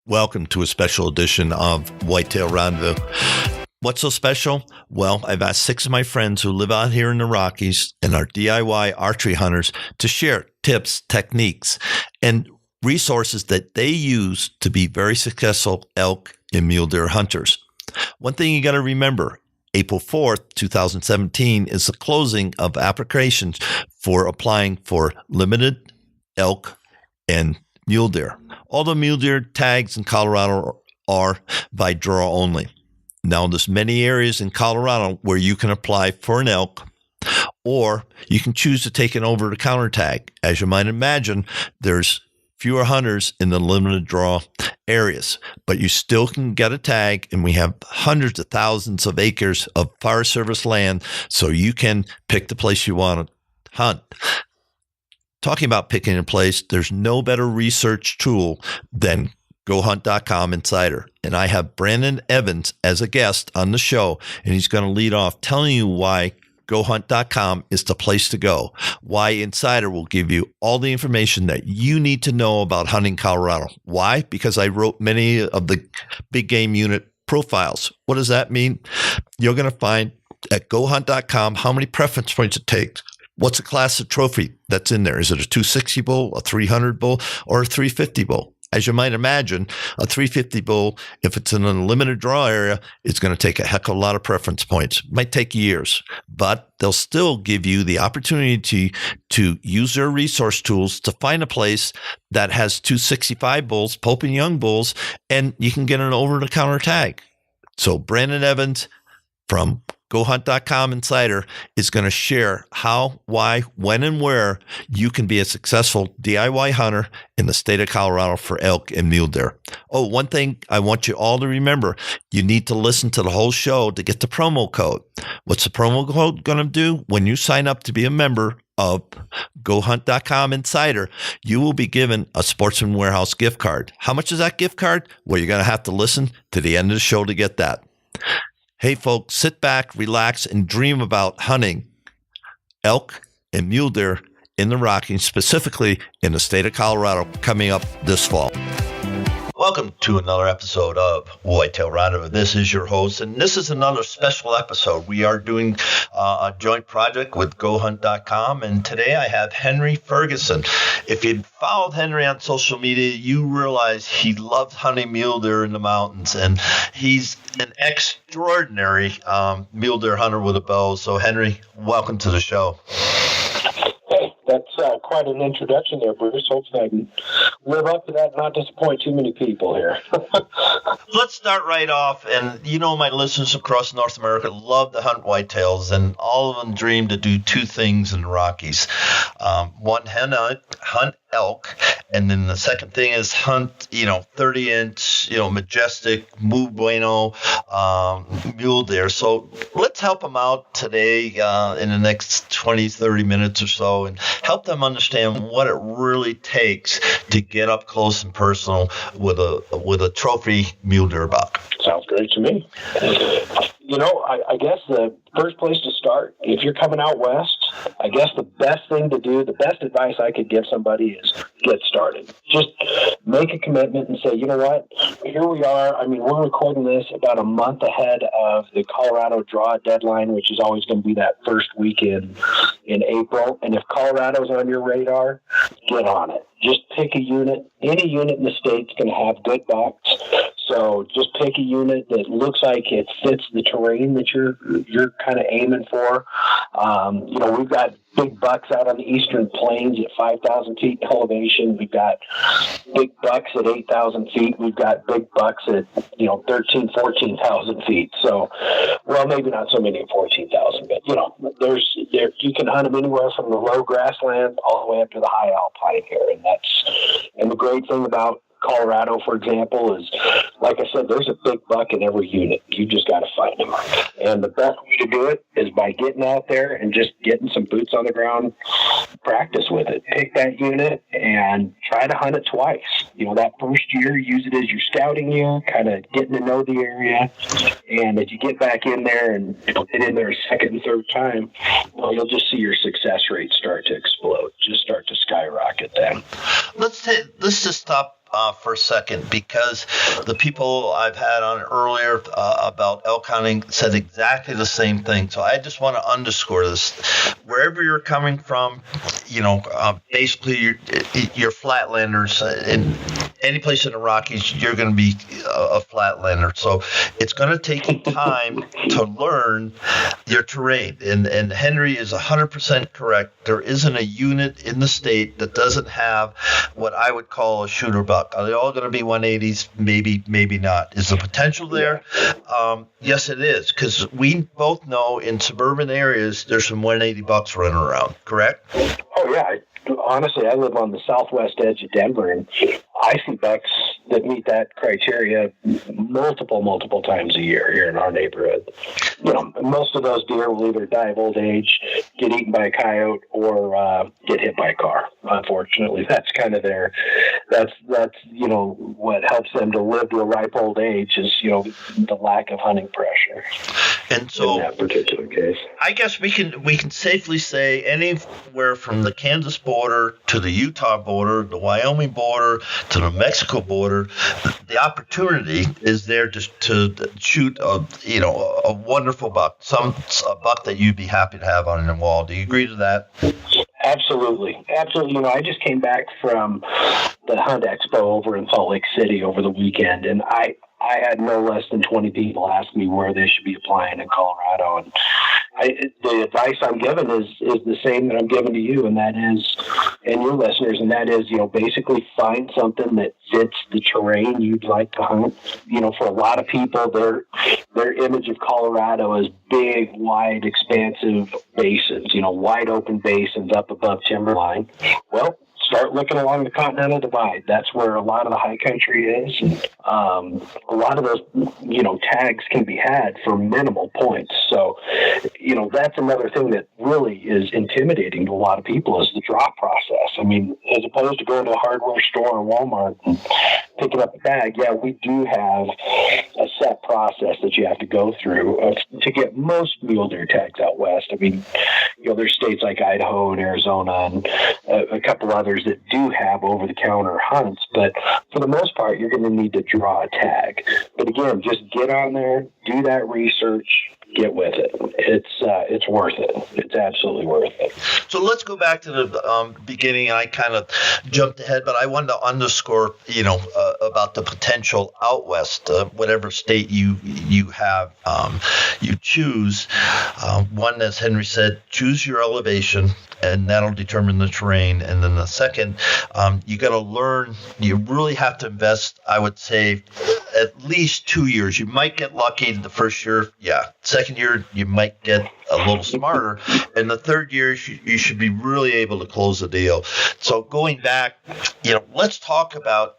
Welcome to a special edition of Whitetail Rendezvous. What's so special? Well, I've asked 6 of my friends who live out here in the Rockies and are DIY archery hunters to share tips, techniques, and resources that they use to be very successful elk and mule deer hunters. One thing you got to remember, April 4th, 2017 is the closing of applications for applying for limited elk and mule deer. All the mule deer tags in Colorado are by draw only. Now, there's many areas in Colorado where you can apply for an elk, or you can choose to take an over-the-counter tag. As you might imagine, there's fewer hunters in the limited draw areas, but you still can get a tag, and we have hundreds of thousands of acres of Forest Service land, so you can pick the place you want to hunt. Talking about picking a place, there's no better research tool than GoHunt.com Insider. And I have Brandon Evans as a guest on the show, and he's going to lead off telling you why GoHunt.com is the place to go, why Insider will give you all the information that you need to know about hunting Colorado. Why? Because I wrote many of the big game unit profiles. What does that mean? You're going to find at GoHunt.com how many preference points it takes. What's the class of trophy that's in there? Is it a 260 bull, a 300 bull, or a 350 bull? As you might imagine, a 350 bull, if it's in a limited draw area, it's going to take a heck of a lot of preference points. It might take years, but they'll still give you the opportunity to use their resource tools to find a place that has 265 bulls, Pope and Young bulls, and you can get an over-the-counter tag. So Brandon Evans from GoHunt.com Insider is going to share how, why, when, and where you can be a successful DIY hunter in the state of Colorado for elk and mule deer. Oh, one thing I want you all to remember, you need to listen to the whole show to get the promo code. What's the promo code going to do? When you sign up to be a member of GoHunt.com Insider, you will be given a Sportsman Warehouse gift card. How much is that gift card? Well, you're going to have to listen to the end of the show to get that. Hey, folks, sit back, relax, and dream about hunting elk and mule deer in the Rockies, specifically in the state of Colorado, coming up this fall. Welcome to another episode of Whitetail Rendezvous. This is your host, and this is another special episode. We are doing a joint project with GoHunt.com, and today I have Henry Ferguson. If you'd followed Henry on social media, you realize he loves hunting mule deer in the mountains, and he's an extraordinary mule deer hunter with a bow. So, Henry, welcome to the show. That's quite an introduction there, Bruce. Hopefully I can live up to that and not disappoint too many people here. Let's start right off. And you know, my listeners across North America love to hunt whitetails, and all of them dream to do 2 things in the Rockies. One, hunt elk, and then the second thing is hunt, 30-inch, majestic, muy bueno mule deer. So let's help them out today in the next 20, 30 minutes or so, and help them understand what it really takes to get up close and personal with a trophy mule deer buck. Sounds great to me. I guess the first place to start, if you're coming out west, I guess the best thing to do, the best advice I could give somebody is get started. Just make a commitment and say, you know what, here we are. I mean, we're recording this about a month ahead of the Colorado draw deadline, which is always going to be that first week in April. And if Colorado's on your radar, get on it. Just pick a unit. Any unit in the state's going to have good bucks. So just pick a unit that looks like it fits the terrain that you're kind of aiming for. We've got big bucks out on the eastern plains at 5,000 feet elevation. We've got big bucks at 8,000 feet. We've got big bucks at 13,000, 14,000 feet. So, well, maybe not so many at 14,000, but you can hunt them anywhere from the low grassland all the way up to the high alpine here, and the great thing about Colorado, for example, is, like I said, there's a big buck in every unit. You just got to find them. And the best way to do it is by getting out there and just getting some boots on the ground, practice with it. Pick that unit and try to hunt it twice. That first year, use it as your scouting year, kind of getting to know the area. And as you get back in there and get in there a second and third time, you'll just see your success rate start to explode, just start to skyrocket then. Let's just stop for a second, because the people I've had on earlier about elk hunting said exactly the same thing. So I just want to underscore this. Wherever you're coming from, basically you're flatlanders. In any place in the Rockies, you're going to be a flatlander. So it's going to take you time to learn your terrain. And Henry is 100% correct. There isn't a unit in the state that doesn't have what I would call a shooter buck. Are they all going to be 180s? Maybe not. Is the potential there? Yes, it is, because we both know in suburban areas there's some 180 bucks running around, correct? Oh, yeah. Honestly, I live on the southwest edge of Denver, and I see bucks that meet that criteria multiple times a year here in our neighborhood. Most of those deer will either die of old age, get eaten by a coyote, or get hit by a car. Unfortunately, that's kind of that's what helps them to live to a ripe old age is the lack of hunting pressure. And so in that particular case, I guess we can safely say anywhere from the Kansas border to the Utah border, the Wyoming border to the Mexico border, the opportunity is there to shoot a wonderful buck, a buck that you'd be happy to have on your wall. Do you agree to that? Absolutely. I just came back from the Hunt Expo over in Salt Lake City over the weekend, and I had no less than 20 people ask me where they should be applying in Colorado. And the advice I'm giving is the same that I'm giving to you, and that is, and your listeners, and that is, basically find something that fits the terrain you'd like to hunt. For a lot of people, their image of Colorado is big, wide, expansive basins, wide open basins up above timberline. Well, start looking along the Continental Divide. That's where a lot of the high country is. And, a lot of those, tags can be had for minimal points. So, that's another thing that really is intimidating to a lot of people is the draw process. I mean, as opposed to going to a hardware store or Walmart and picking up a bag, we do have a set process that you have to go through to get most mule deer tags out west. I mean, there's states like Idaho and Arizona and a couple others that do have over-the-counter hunts, but for the most part, you're going to need to draw a tag. But again, just get on there, do that research, get with it. It's worth it. It's absolutely worth it. So let's go back to the beginning. I kind of jumped ahead, but I wanted to underscore, about the potential out west, whatever state you have, you choose. One, as Henry said, choose your elevation, and that'll determine the terrain. And then the second, you got to learn. You really have to invest, I would say, at least 2 years. You might get lucky the first year. Second year, you might get a little smarter. And the third year, you should be really able to close the deal. So going back, let's talk about,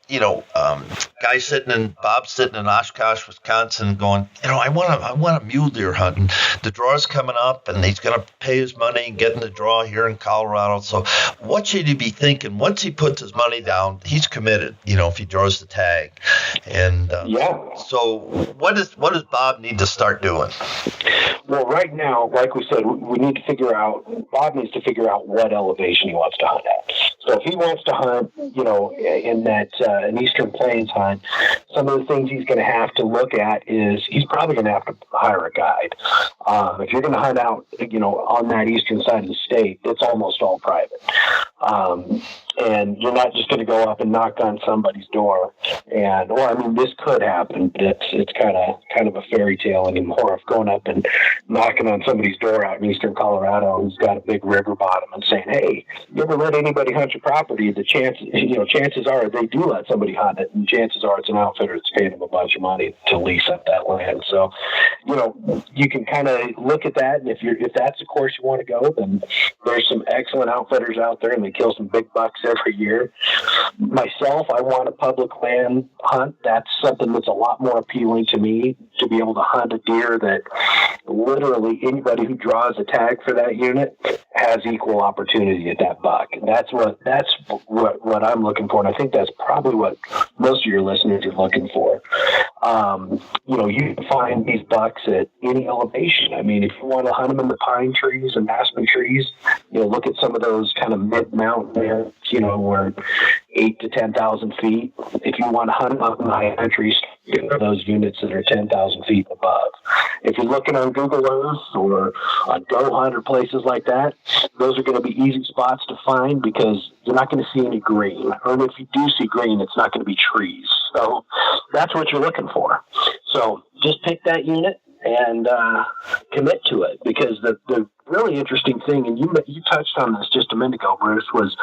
Bob sitting in Oshkosh, Wisconsin, going, I want a mule deer hunt. And the draw's coming up, and he's going to pay his money and get in the draw here in Colorado. So what should he be thinking? Once he puts his money down, he's committed, if he draws the tag. And so what does Bob need to start doing? Well, right now, like we said, Bob needs to figure out what elevation he wants to hunt at. So if he wants to hunt, in that an Eastern Plains hunt, some of the things he's going to have to look at is he's probably going to have to hire a guide. If you're going to hunt out, on that eastern side of the state, it's almost all private. And you're not just going to go up and knock on somebody's door. This could happen, but it's kind of a fairy tale anymore of going up and knocking on somebody's door out in eastern Colorado who's got a big river bottom and saying, "Hey, you ever let anybody hunt your property?" The chances are they do let somebody hunt it, and chances are it's an outfitter that's paying them a bunch of money to lease up that land. So, you can kind of look at that, and if that's the course you want to go, then there's some excellent outfitters out there, and they kill some big bucks every year. Myself, I want a public land hunt. That's something that's a lot more appealing to me, to be able to hunt a deer that literally anybody who draws a tag for that unit has equal opportunity at that buck. And that's what I'm looking for. And I think that's probably what most of your listeners are looking for. You can find these bucks at any elevation. I mean, if you want to hunt them in the pine trees and aspen trees, look at some of those kind of mid-mountain areas, where 8 to 10,000 feet. If you want to hunt them up in the high country, those units that are 10,000 feet above. If you're looking on Google Earth or on Go Hunt or places like that, those are going to be easy spots to find because you're not going to see any green. Or if you do see green, it's not going to be trees. So that's what you're looking for. So just pick that unit and commit to it, because the really interesting thing, and you touched on this just a minute ago, Bruce, was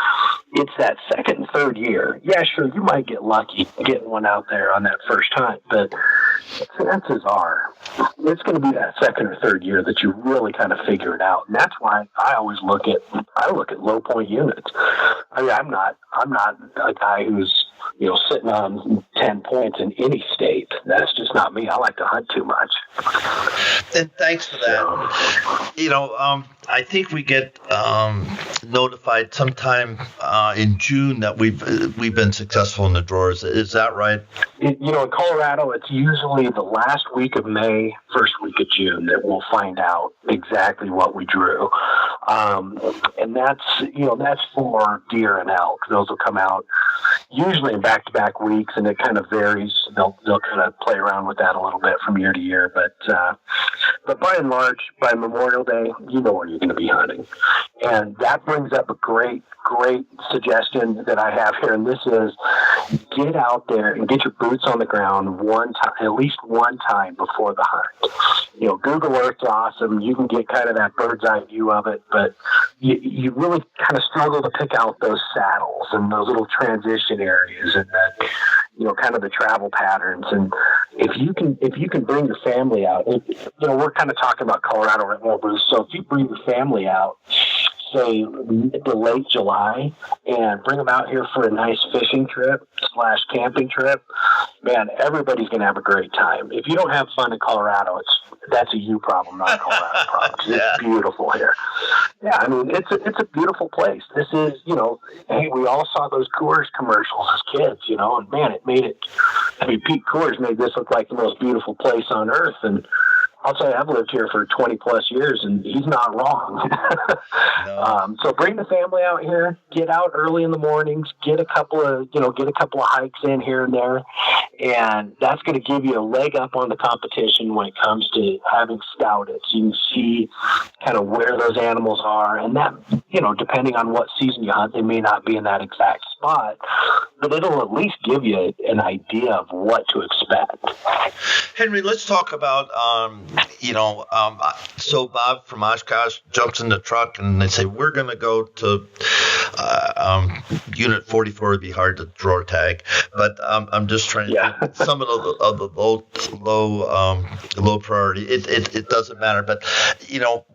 it's that second and third year. Yeah, sure, you might get lucky getting one out there on that first hunt, but chances are it's going to be that second or third year that you really kind of figure it out. And that's why I always look at low point units. I mean, I'm not a guy who's sitting on 10 points in any state. That's just not me. I like to hunt too much. And thanks for that. I think we get notified sometime in June that we've been successful in the drawers. Is that right? In Colorado, it's usually the last week of May, first week of June that we'll find out exactly what we drew. And that's for deer and elk. Those will come out usually in back-to-back weeks, and it kind of varies. They'll kind of play around with that a little bit from year to year. But by and large, by Memorial Day, you know where you're going to be hunting. And that brings up a great suggestion that I have here, and this is get out there and get your boots on the ground at least one time before the hunt. Google Earth's awesome. You can get kind of that bird's eye view of it, but you really kind of struggle to pick out those saddles and those little transition areas and that, kind of the travel patterns. And if you can bring your family out, we're kind of talking about Colorado right now, Bruce. So if you bring your family out, say mid to late July, and bring them out here for a nice fishing trip / camping trip, man, everybody's going to have a great time. If you don't have fun in Colorado, that's a you problem, not a Colorado problem. It's beautiful here. Yeah, I mean, it's a beautiful place. This is, hey, we all saw those Coors commercials as kids, and man, Pete Coors made this look like the most beautiful place on earth. And I'll tell you, I've lived here for 20 plus years, and he's not wrong. No. So bring the family out here, get out early in the mornings, get a couple of hikes in here and there. And that's going to give you a leg up on the competition when it comes to having scouted. So you can see kind of where those animals are. And that, depending on what season you hunt, they may not be in that exact spot, but it'll at least give you an idea of what to expect. Henry, let's talk about, so Bob from Oshkosh jumps in the truck and they say, we're going to go to Unit 44. It'd be hard to draw a tag, but I'm just trying to think some of the low priority. It doesn't matter, but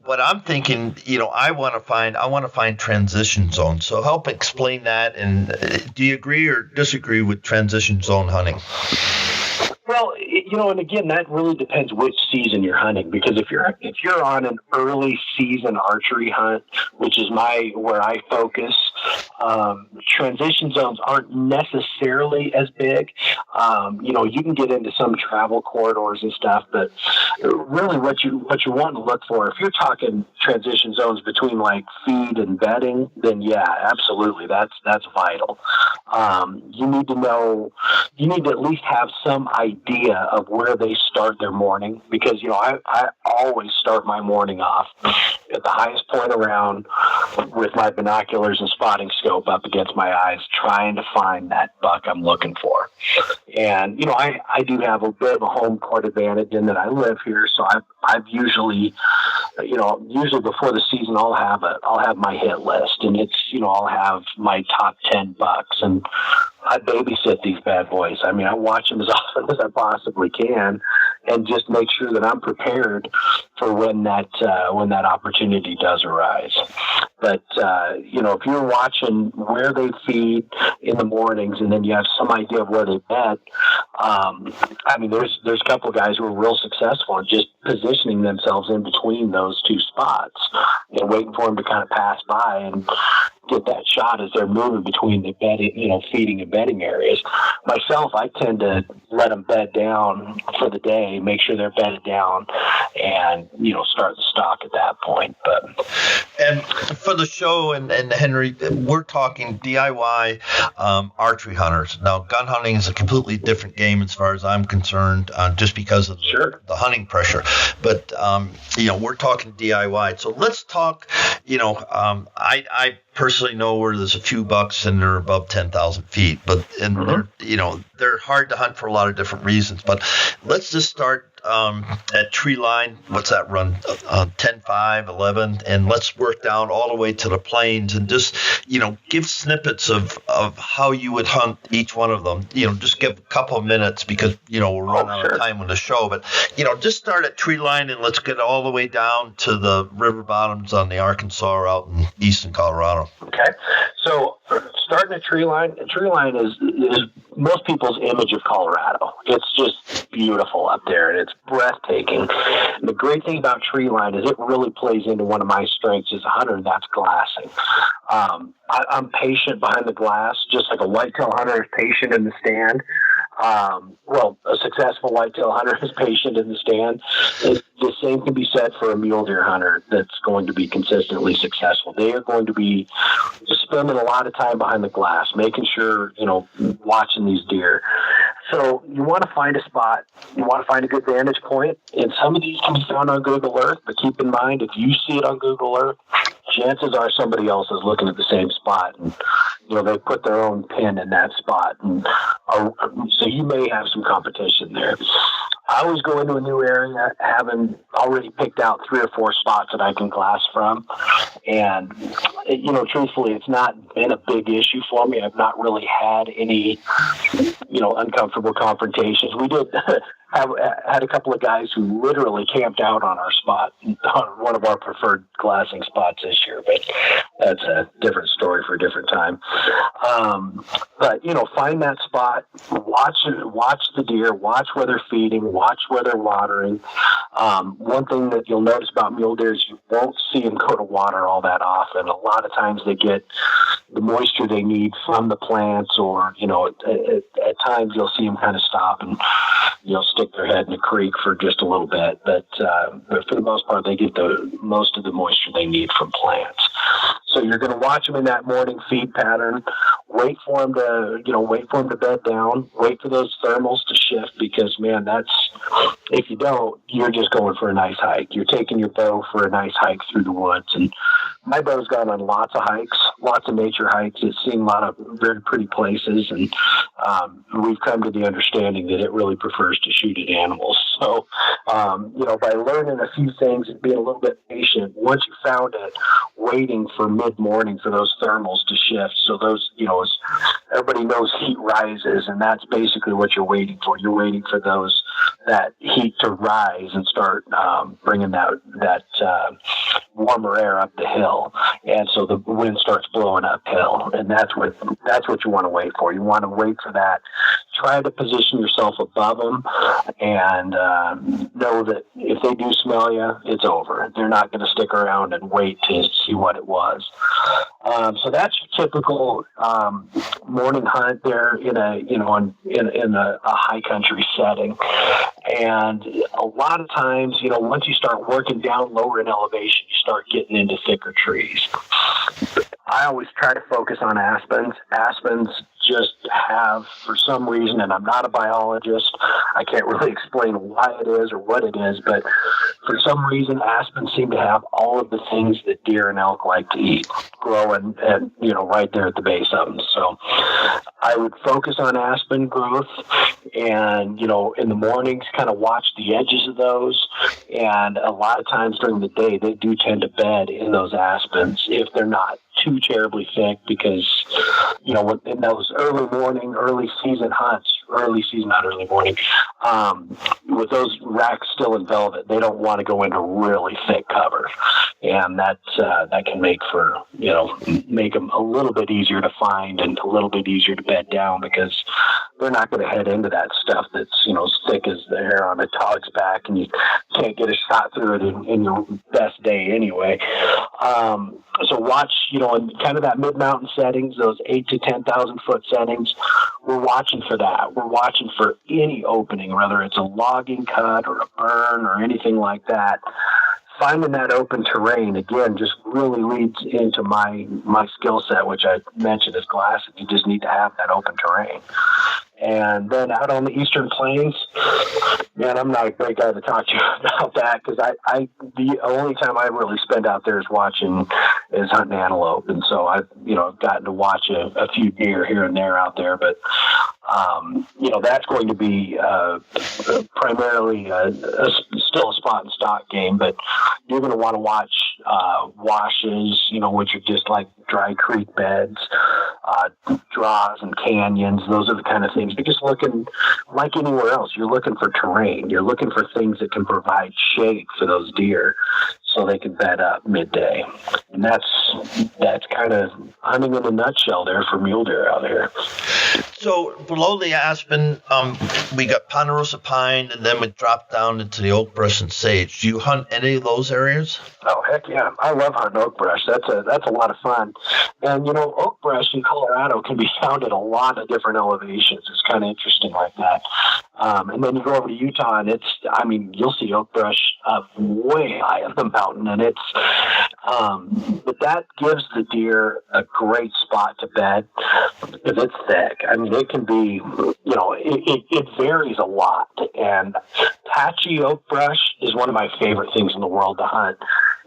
what I'm thinking, I want to find transition zones. So help explain that. And do you agree or disagree with transition zone hunting? Well, and again, that really depends which season you're hunting, because if you're on an early season archery hunt, which is where I focus, transition zones aren't necessarily as big. You can get into some travel corridors and stuff, but really what you want to look for, if you're talking transition zones between like feed and bedding, then yeah, absolutely, that's vital. You need to at least have some idea of where they start their morning, because I always start my morning off at the highest point around with my binoculars and spotting scope up against my eyes, trying to find that buck I'm looking for. And I do have a bit of a home court advantage in that I live here, so I've usually before the season I'll have my hit list, and it's I'll have my top 10 bucks, and I babysit these bad boys. I mean, I watch them as often as I possibly can, and just make sure that I'm prepared for when that opportunity does arise. But if you're watching where they feed in the mornings, and then you have some idea of where they bed, there's a couple of guys who are real successful in just positioning themselves in between those two spots and waiting for them to kind of pass by and get that shot as they're moving between the bedding, feeding and bedding areas. Myself, I tend to let them bed down for the day, make sure they're bedded down, and start the stock at that point. And for the show, and Henry, we're talking DIY archery hunters. Now, gun hunting is a completely different game as far as I'm concerned, just because of the hunting pressure. But we're talking DIY. So let's talk. I personally know where there's a few bucks and they're above 10,000 feet, but they're hard to hunt for a lot of different reasons. But let's just start at tree line. What's that run? 10, 5, 11, and let's work down all the way to the plains and just give snippets of how you would hunt each one of them. Just give a couple of minutes because we're running out of time on the show. But just start at tree line and let's get all the way down to the river bottoms on the Arkansas or out in eastern Colorado. Okay, so starting at tree line is most people's image of Colorado. It's just beautiful up there, and it's breathtaking. And the great thing about tree line is it really plays into one of my strengths as a hunter, and that's glassing. I'm patient behind the glass, just like a whitetail hunter is patient in the stand. A successful whitetail hunter is patient in the stand. The same can be said for a mule deer hunter that's going to be consistently successful. They are going to be spending a lot of time behind the glass, making sure, watching these deer. So you want to find a spot. You want to find a good vantage point. And some of these can be found on Google Earth, but keep in mind, if you see it on Google Earth, chances are somebody else is looking at the same spot. And, they put their own pin in that spot. And so you may have some competition there. I always go into a new area having already picked out 3 or 4 spots that I can glass from. And, truthfully, it's not been a big issue for me. I've not really had any, uncomfortable confrontations. We did had a couple of guys who literally camped out on our spot, on one of our preferred glassing spots this year, but that's a different story for a different time. But, find that spot, watch the deer, watch where they're feeding, watch where they're watering. One thing that you'll notice about mule deer is you won't see them go to water all that often. A lot of times they get the moisture they need from the plants, or, at times you'll see them kind of stop and, stick their head in a creek for just a little bit. But for the most part, they get the most of the moisture they need from plants. So you're going to watch them in that morning feed pattern. Wait for them to bed down. Wait for those thermals to shift, because, man, if you don't, you're just going for a nice hike. You're taking your bow for a nice hike through the woods. And my bow's gone on lots of hikes, lots of nature hikes. It's seen a lot of very pretty places. And we've come to the understanding that it really prefers to shoot at animals. So, by learning a few things and being a little bit patient, once you found it, waiting for mid-morning for those thermals to shift. So those, as everybody knows, heat rises, and that's basically what you're waiting for. You're waiting for that heat to rise and start bringing that warmer air up the hill, and so the wind starts blowing uphill, and that's what you want to wait for. You want to wait for that. Try to position yourself above them, and know that if they do smell you, it's over. They're not going to stick around and wait to see what it was. So that's your typical morning hunt there in a high country setting. And a lot of times, once you start working down lower in elevation, you start getting into thicker trees. I always try to focus on aspens. Aspens just have, for some reason, and I'm not a biologist, I can't really explain why it is or what it is, but for some reason, aspens seem to have all of the things that deer and elk like to eat, growing and right there at the base of them. So I would focus on aspen growth, and in the mornings, kind of watch the edges of those. And a lot of times during the day, they do tend to bed in those aspens if they're not too terribly thick, because in those early morning, early season hunts, early season, not early morning, with those racks still in velvet, they don't want to go into really thick cover. And that can make them a little bit easier to find and a little bit easier to bed down, because they're not going to head into that stuff that's, as thick as the hair on a dog's back, and you can't get a shot through it in your best day anyway. So watch, in kind of that mid-mountain settings, those 8 to 10,000 foot settings, we're watching for that. We're watching for any opening, whether it's a logging cut or a burn or anything like that. Finding that open terrain, again, just really leads into my skill set, which I mentioned is glassing. You just need to have that open terrain. And then out on the Eastern Plains, man, I'm not a great guy to talk to you about that, because the only time I really spend out there is hunting antelope. And so I've gotten to watch a few deer here and there out there, but that's going to be primarily still a spot and stock game, but you're going to want to watch washes, which are just like dry creek beds, draws and canyons. Those are the kind of things. You're just looking, like anywhere else, you're looking for terrain. You're looking for things that can provide shade for those deer so they can bed up midday. And that's kind of hunting in a nutshell there for mule deer out here. So below the aspen, we got ponderosa pine, and then we drop down into the oak brush and sage. Do you hunt any of those areas? Oh, heck yeah. I love hunting oak brush. That's a lot of fun. And, oak brush in Colorado can be found at a lot of different elevations. It's kind of interesting like that. And then you go over to Utah, and you'll see oak brush up way high on the mountain, and but that gives the deer a great spot to bed because it's thick. It can be, it varies a lot. And patchy oak brush is one of my favorite things in the world to hunt,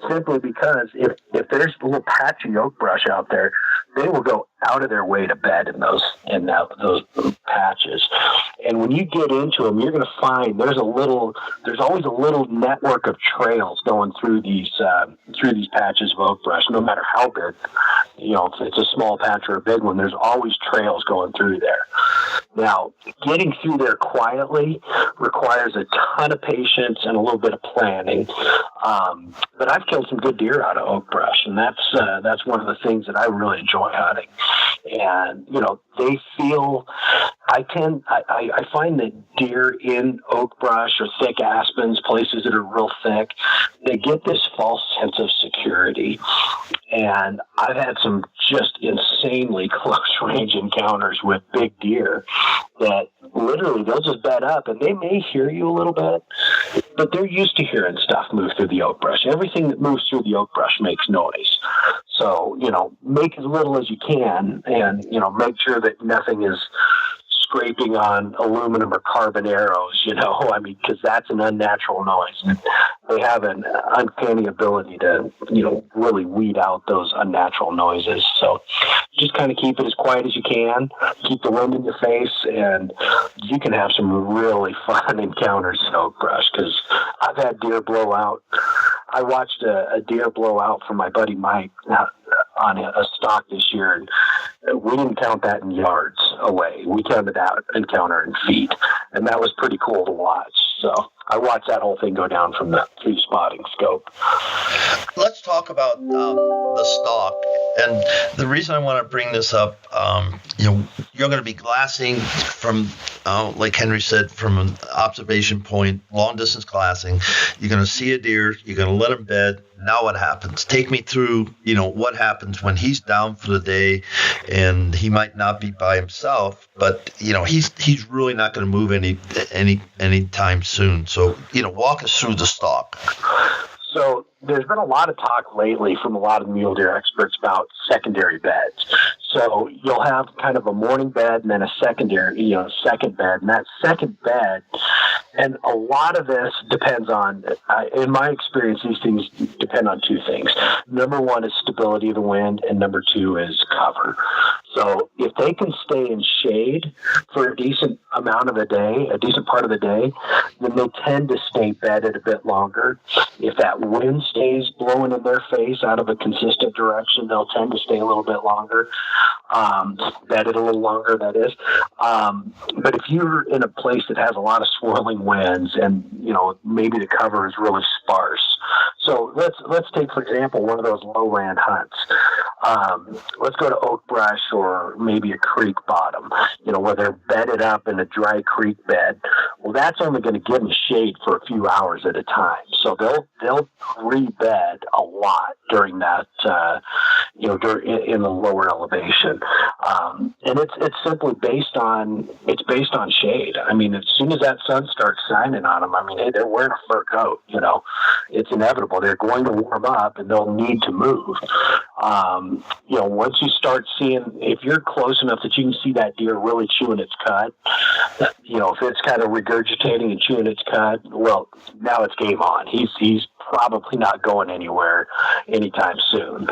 simply because if there's a little patchy oak brush out there, they will go out of their way to bed in those patches. And when you get into them, you're going to find there's always a little network of trails going through these patches of oak brush, no matter how big. If it's a small patch or a big one, there's always trails going through there. Now, getting through there quietly requires a ton of patience and a little bit of planning. But I've killed some good deer out of oak brush, and that's one of the things that I really enjoy hunting. And they feel. I find that deer in oak brush or thick aspens, places that are real thick, they get this false sense of security. And I've had some just insanely close range encounters with big deer that literally they'll just bed up, and they may hear you a little bit, but they're used to hearing stuff move through the oak brush. Everything that moves through the oak brush makes noise. So, make as little as you can, and, make sure that nothing is scraping on aluminum or carbon arrows, because that's an unnatural noise. And they have an uncanny ability to, really weed out those unnatural noises. So just kind of keep it as quiet as you can, keep the wind in your face, and you can have some really fun encounters in oak brush, because I've had deer blow out. I watched a deer blow out from my buddy Mike on a stalk this year, and we didn't count that in yards away. We counted that encounter in feet, and that was pretty cool to watch. So I watched that whole thing go down from the 3 spotting scope. Let's talk about the stalk. And the reason I want to bring this up, you're going to be glassing from, like Henry said, from an observation point, long distance glassing. You're going to see a deer. You're going to let him bed. Now what happens? Take me through, what happens when he's down for the day, and he might not be by himself, but he's really not going to move any time soon. So walk us through the stalk. So there's been a lot of talk lately from a lot of mule deer experts about secondary beds. So you'll have kind of a morning bed and then a second bed. And that second bed, and a lot of this depends on, in my experience, these things depend on 2 things. Number 1 is stability of the wind, and number 2 is cover. So if they can stay in shade for a decent amount of the day, a decent part of the day, then they tend to stay bedded a bit longer. If that wind stays blowing in their face out of a consistent direction, they'll tend to stay a little bit longer. bedded a little longer, that is. But if you're in a place that has a lot of swirling winds and, maybe the cover is really sparse. So let's take, for example, one of those lowland hunts. Let's go to oak brush or maybe a creek bottom, where they're bedded up in a dry creek bed. Well, that's only going to give them shade for a few hours at a time. So they'll rebed a lot during that, in the lower elevation. And it's simply based on shade. I mean, as soon as that sun starts shining on them, hey, they're wearing a fur coat, it's inevitable. They're going to warm up and they'll need to move. Once you start seeing, if you're close enough that you can see that deer really chewing its cud, if it's kind of regurgitating and chewing its cud, well, now it's game on. He's probably not going anywhere anytime soon.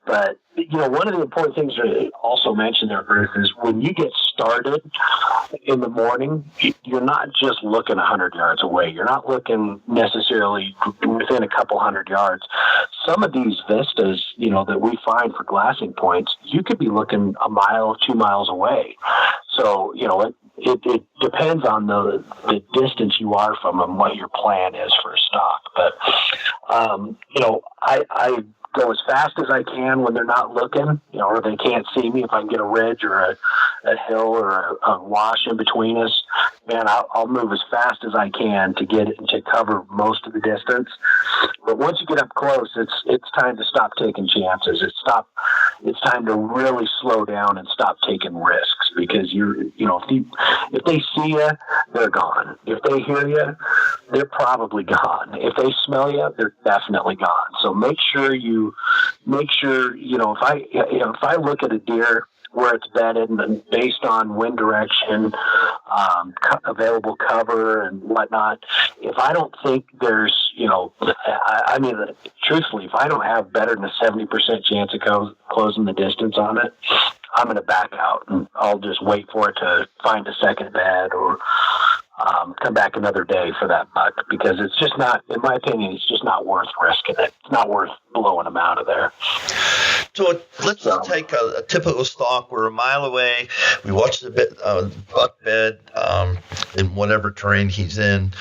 But, one of the important things to also mention there, Bruce, is when you get started in the morning, you're not just looking 100 yards away. You're not looking necessarily within a couple 100 yards. Some of these vistas, that we find for glassing points, you could be looking a mile, 2 miles away. So, it depends on the distance you are from them, what your plan is for a stock. But, I go as fast as I can when they're not looking, or they can't see me. If I can get a ridge or a hill or a wash in between us, man, I'll move as fast as I can to cover most of the distance. But once you get up close, it's time to stop taking chances. It's time to really slow down and stop taking risks, because if they see you, they're gone. If they hear you, they're probably gone. If they smell you, they're definitely gone. So make sure, if I look at a deer where it's bedded and based on wind direction, available cover and whatnot, if I don't think there's, truthfully, if I don't have better than a 70% chance of closing the distance on it, I'm going to back out and I'll just wait for it to find a second bed or come back another day for that buck, because it's just not, in my opinion, it's just not worth risking it. It's not worth blowing them out of there. So let's just take a typical stalk. We're a mile away. We watch the buck bed in whatever terrain he's in,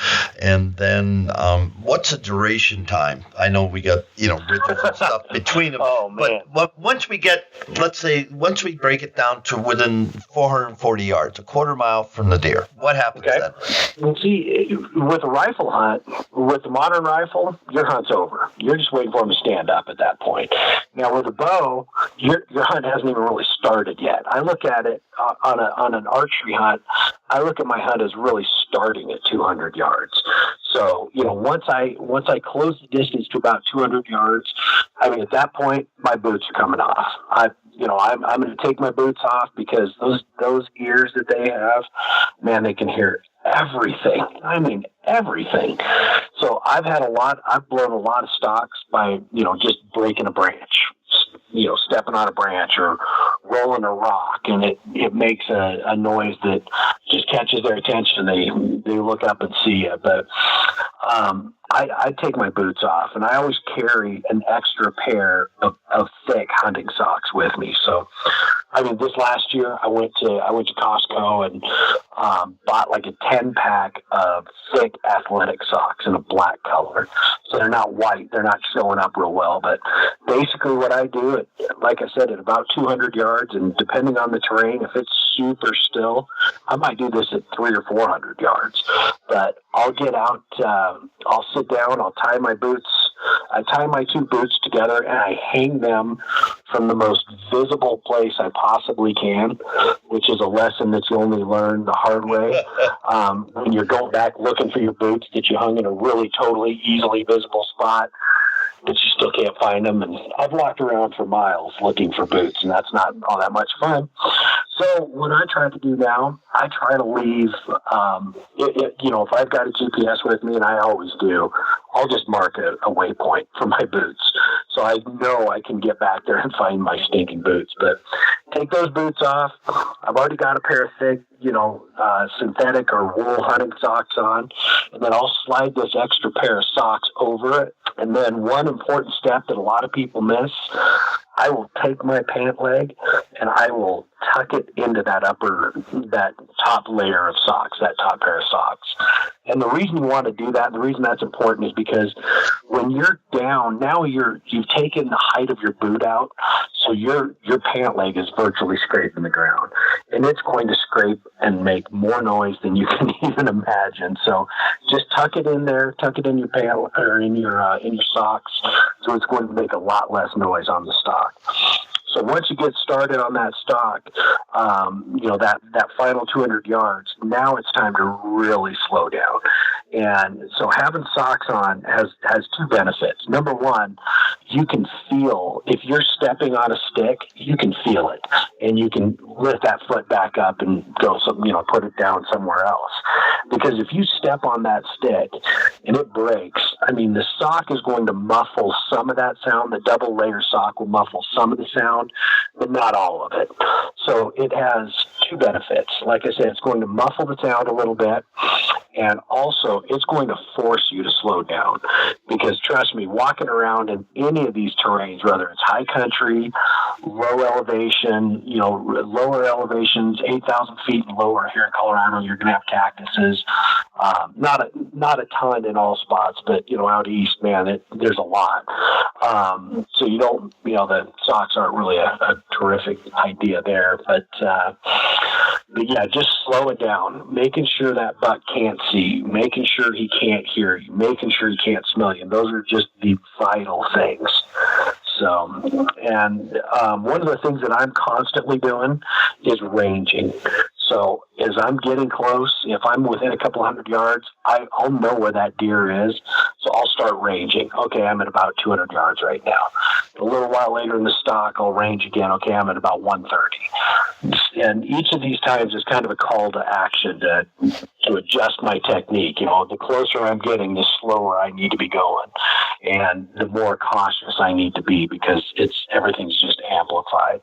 and then what's the duration time? I know we got ridges and stuff between them. Oh man! But once we get, once we break it down to within 440 yards, a quarter mile from the deer, what happens then? Well, see, with a rifle hunt, with the modern rifle, your hunt's over. You're just waiting for them to stand up at that point. Now, with a bow, your hunt hasn't even really started yet. I look at it on an archery hunt. I look at my hunt as really starting at 200 yards. So, once I close the distance to about 200 yards, at that point, my boots are coming off. I'm going to take my boots off, because those ears that they have, man, they can hear everything. Everything. So I've blown a lot of stalks by, just breaking a branch, stepping on a branch or rolling a rock, and it makes a noise that just catches their attention. They look up and see it. But I take my boots off, and I always carry an extra pair of thick hunting socks with me. So, this last year I went to Costco and bought like a 10-pack of thick athletic socks in a black color. So they're not white, they're not showing up real well. But basically, what I do, like I said, at about 200 yards, and depending on the terrain, if it's super still, I might do this at 300 or 400 yards. But I'll get out, I'll sit down, I'll tie my boots. I tie my two boots together and I hang them from the most visible place I possibly can, which is a lesson that you only learn the hard way. When you're going back looking for your boots that you hung in a really totally easily visible spot, but you still can't find them. And I've walked around for miles looking for boots, and that's not all that much fun. So what I try to do now, I try to leave, if I've got a GPS with me, and I always do, I'll just mark a waypoint for my boots. So I know I can get back there and find my stinking boots. But take those boots off. I've already got a pair of thick, synthetic or wool hunting socks on. And then I'll slide this extra pair of socks over it And then one important step that a lot of people miss, I will take my pant leg and I will tuck it into that top layer of socks, that top pair of socks. And the reason you want to do that, the reason that's important is because when you're down, now you've taken the height of your boot out, so your pant leg is virtually scraping the ground. And it's going to scrape and make more noise than you can even imagine. So just tuck it in there, tuck it in your pant or in your socks, so it's going to make a lot less noise on the stock. So once you get started on that stock, that final 200 yards, now it's time to really slow down. And so having socks on has two benefits. Number one, you can feel, if you're stepping on a stick, you can feel it. And you can lift that foot back up and go, put it down somewhere else. Because if you step on that stick and it breaks, the sock is going to muffle some of that sound. The double layer sock will muffle some of the sound, but not all of it. So it has two benefits. Like I said, it's going to muffle the sound a little bit, and also it's going to force you to slow down. Because trust me, walking around in any of these terrains, whether it's high country, low elevation, lower elevations, 8,000 feet and lower here in Colorado, you're going to have cactuses. Not a ton in all spots, but out east, man, there's a lot. So the socks aren't really a terrific idea there, but yeah, just slow it down, making sure that buck can't see you, making sure he can't hear you, making sure he can't smell you. Those are just the vital things. So, and one of the things that I'm constantly doing is ranging. So as I'm getting close, if I'm within a couple hundred yards, I'll know where that deer is. So I'll start ranging. Okay, I'm at about 200 yards right now. A little while later in the stock, I'll range again. Okay, I'm at about 130. And each of these times is kind of a call to action to adjust my technique. The closer I'm getting, the slower I need to be going, and the more cautious I need to be, because everything's just amplified.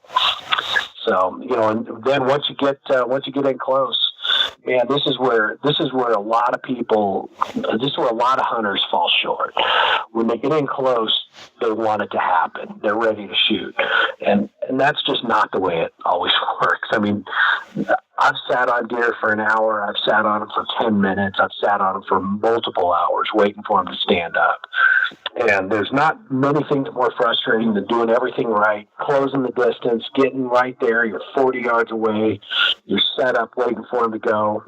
So, and then once you get in close, man, this is where a lot of hunters fall short. When they get in close, they want it to happen. They're ready to shoot. And that's just not the way it always works. I've sat on deer for an hour. I've sat on them for 10 minutes. I've sat on them for multiple hours waiting for them to stand up. And there's not many things more frustrating than doing everything right, closing the distance, getting right there. You're 40 yards away. You're set up waiting for them to go.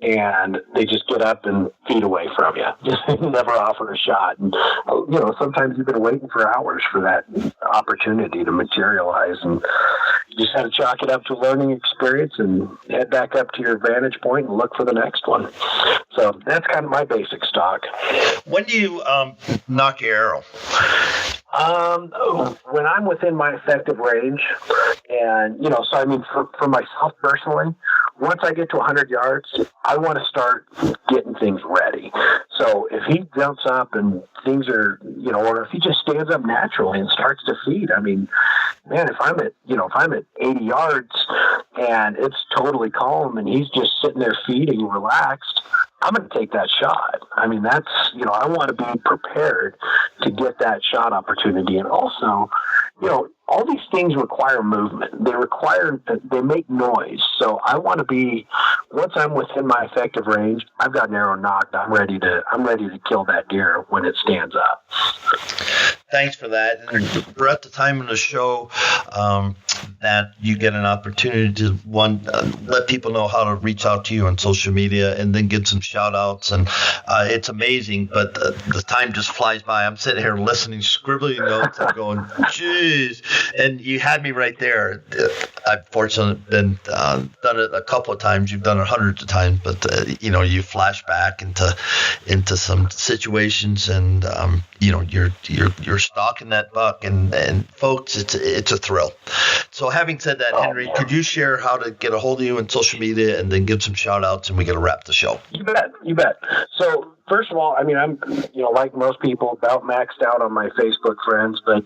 And they just get up and feet away from you. Never offer a shot. And, sometimes you've been waiting for hours for that opportunity to materialize. And you just have to chalk it up to a learning experience and head back up to your vantage point and look for the next one. So that's kind of my basic stock. When do you knock your arrow? When I'm within my effective range, and for myself personally, once I get to 100 yards, I want to start getting things ready. So if he jumps up and things are, or if he just stands up naturally and starts to feed, man, if I'm at 80 yards and it's totally calm and he's just sitting there feeding relaxed, I'm going to take that shot. That's, I want to be prepared to get that shot opportunity. And also, all these things require movement. They make noise. So I want to be, once I'm within my effective range, I've got an arrow knocked. I'm ready to kill that deer when it stands up. Thanks for that. And we're at the time in the show that you get an opportunity to let people know how to reach out to you on social media, and then get some shout outs. And it's amazing, but the time just flies by. I'm sitting here listening, scribbling notes, and going, geez. And you had me right there. I've fortunately been done it a couple of times. You've done it hundreds of times, but you flash back into some situations, and you're stalking that buck, and folks, it's a thrill. So having said that, Henry, could you share how to get a hold of you on social media, and then give some shout outs, and we got to wrap the show? You bet. So first of all, I mean, I'm, like most people, about maxed out on my Facebook friends, but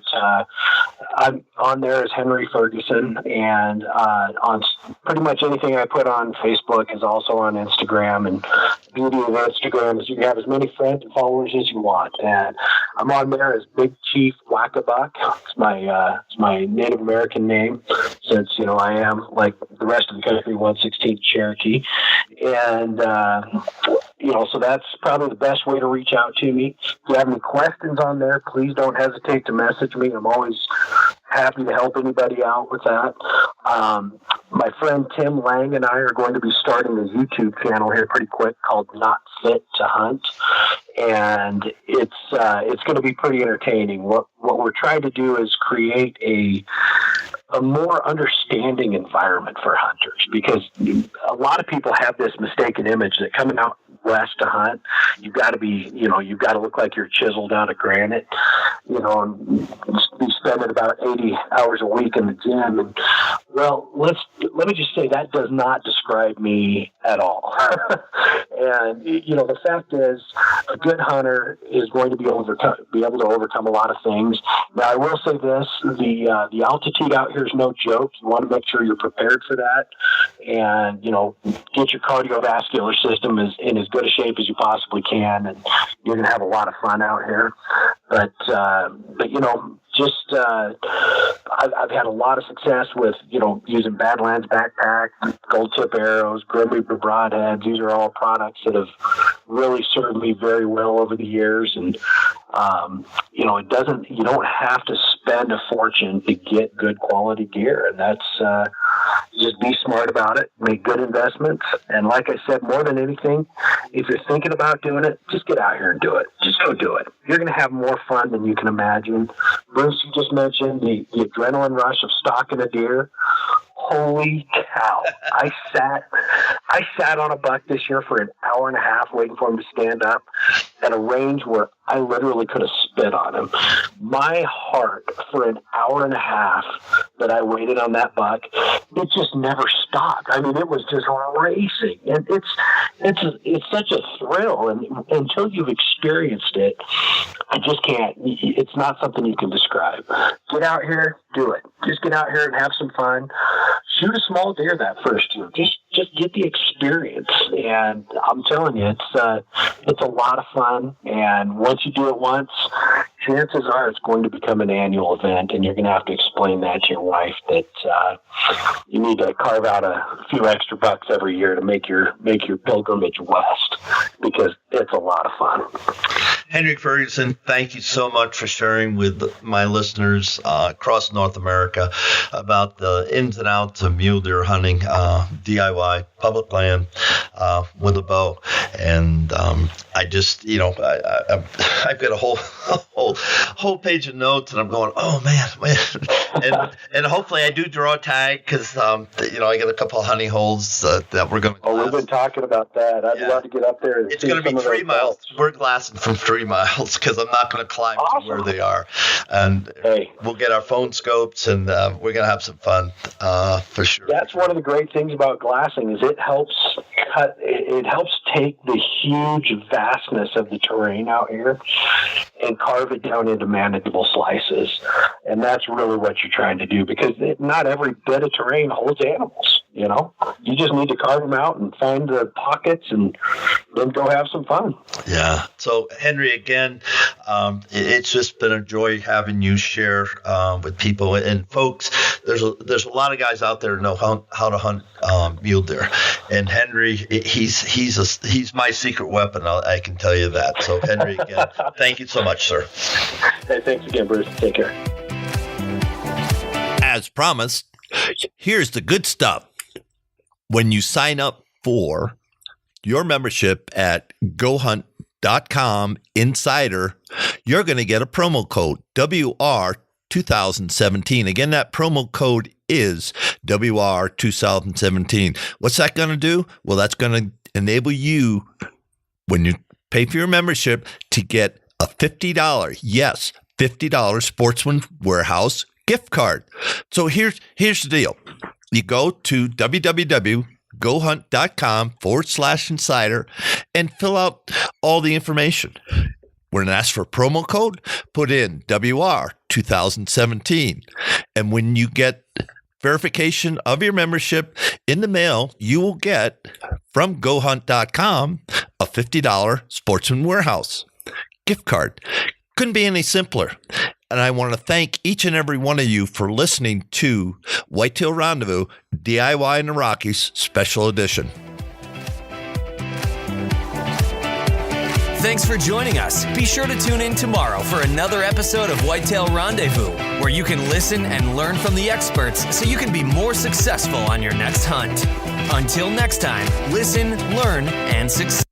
I'm on there as Henry Ferguson, and on pretty much anything I put on Facebook is also on Instagram. And the beauty of Instagram is you can have as many friends and followers as you want. And I'm on there as Big Chief Wackabuck. It's my Native American name, since I am, like the rest of the country, 1/16 Cherokee, and so that's probably the best way to reach out to me. If you have any questions on there, please don't hesitate to message me. I'm always happy to help anybody out with that. My friend Tim Lang and I are going to be starting a YouTube channel here pretty quick called Not Fit to Hunt, and it's going to be pretty entertaining. What we're trying to do is create a more understanding environment for hunters, because a lot of people have this mistaken image that coming out west to hunt, you've got to be, you've got to look like you're chiseled out of granite, and be spending about 80 hours a week in the gym. And well, let me just say that does not describe me at all. And the fact is, a good hunter is going to be able to overcome a lot of things. Now, I will say this: the altitude out here is no joke. You want to make sure you're prepared for that, and get your cardiovascular system in as good a shape as you possibly can, and you're going to have a lot of fun out here. But I've had a lot of success with, using Badlands backpack, gold tip arrows, Grim Reaper broadheads. These are all products that have really served me very well over the years. And, you don't have to spend a fortune to get good quality gear. And that's, just be smart about it, make good investments. And like I said, more than anything, if you're thinking about doing it, just get out here and do it. Just go do it. You're going to have more fun than you can imagine. Bruce, you just mentioned the adrenaline rush of stalking a deer. Holy cow. I sat on a buck this year for an hour and a half waiting for him to stand up at a range where I literally could have spit on him. My heart, for an hour and a half that I waited on that buck, it just never stopped. I mean, it was just racing. And it's such a thrill. And until you've experienced it, I just can't. It's not something you can describe. Get out here, do it. Just get out here and have some fun. Shoot a small deer that first year. Just get the experience. And I'm telling you, it's a lot of fun. And once you do it once, chances are it's going to become an annual event, and you're going to have to explain that to your wife that you need to carve out a few extra bucks every year to make your pilgrimage west, because it's a lot of fun. Henry Ferguson, thank you so much for sharing with my listeners across North America about the ins and outs of mule deer hunting, DIY, public land, with a bow. And I just, I've got a whole page of notes, and I'm going, oh man. And hopefully I do draw a tag, because I got a couple of honey holes that we're going to. Oh, we've been talking about that. I'd love to get up there. And it's going to be 3 miles. We're glassing from 3 miles, because I'm not going to climb to where they are. And we'll get our phone scopes, and we're going to have some fun for sure. That's one of the great things about glassing, is it helps take the huge vastness of the terrain out here and carve it down into manageable slices. And that's really what you're trying to do, because not every bit of terrain holds animals. You just need to carve them out and find the pockets, and then go have some fun. Yeah. So, Henry, again, it's just been a joy having you share with people. And folks, there's a lot of guys out there who know how to hunt mule deer. And Henry, he's my secret weapon. I can tell you that. So, Henry, again, thank you so much, sir. Hey, thanks again, Bruce. Take care. As promised, here's the good stuff. When you sign up for your membership at GoHunt.com Insider, you're going to get a promo code, WR2017. Again, that promo code is WR2017. What's that going to do? Well, that's going to enable you, when you pay for your membership, to get a $50, yes, $50 Sportsman Warehouse gift card. So here's the deal. You go to www.GoHunt.com gohunt.com/insider and fill out all the information. When asked for promo code, put in WR 2017. And when you get verification of your membership in the mail, you will get from gohunt.com a $50 Sportsman Warehouse gift card. Couldn't be any simpler. And I want to thank each and every one of you for listening to Whitetail Rendezvous DIY in the Rockies Special Edition. Thanks for joining us. Be sure to tune in tomorrow for another episode of Whitetail Rendezvous, where you can listen and learn from the experts so you can be more successful on your next hunt. Until next time, listen, learn, and succeed.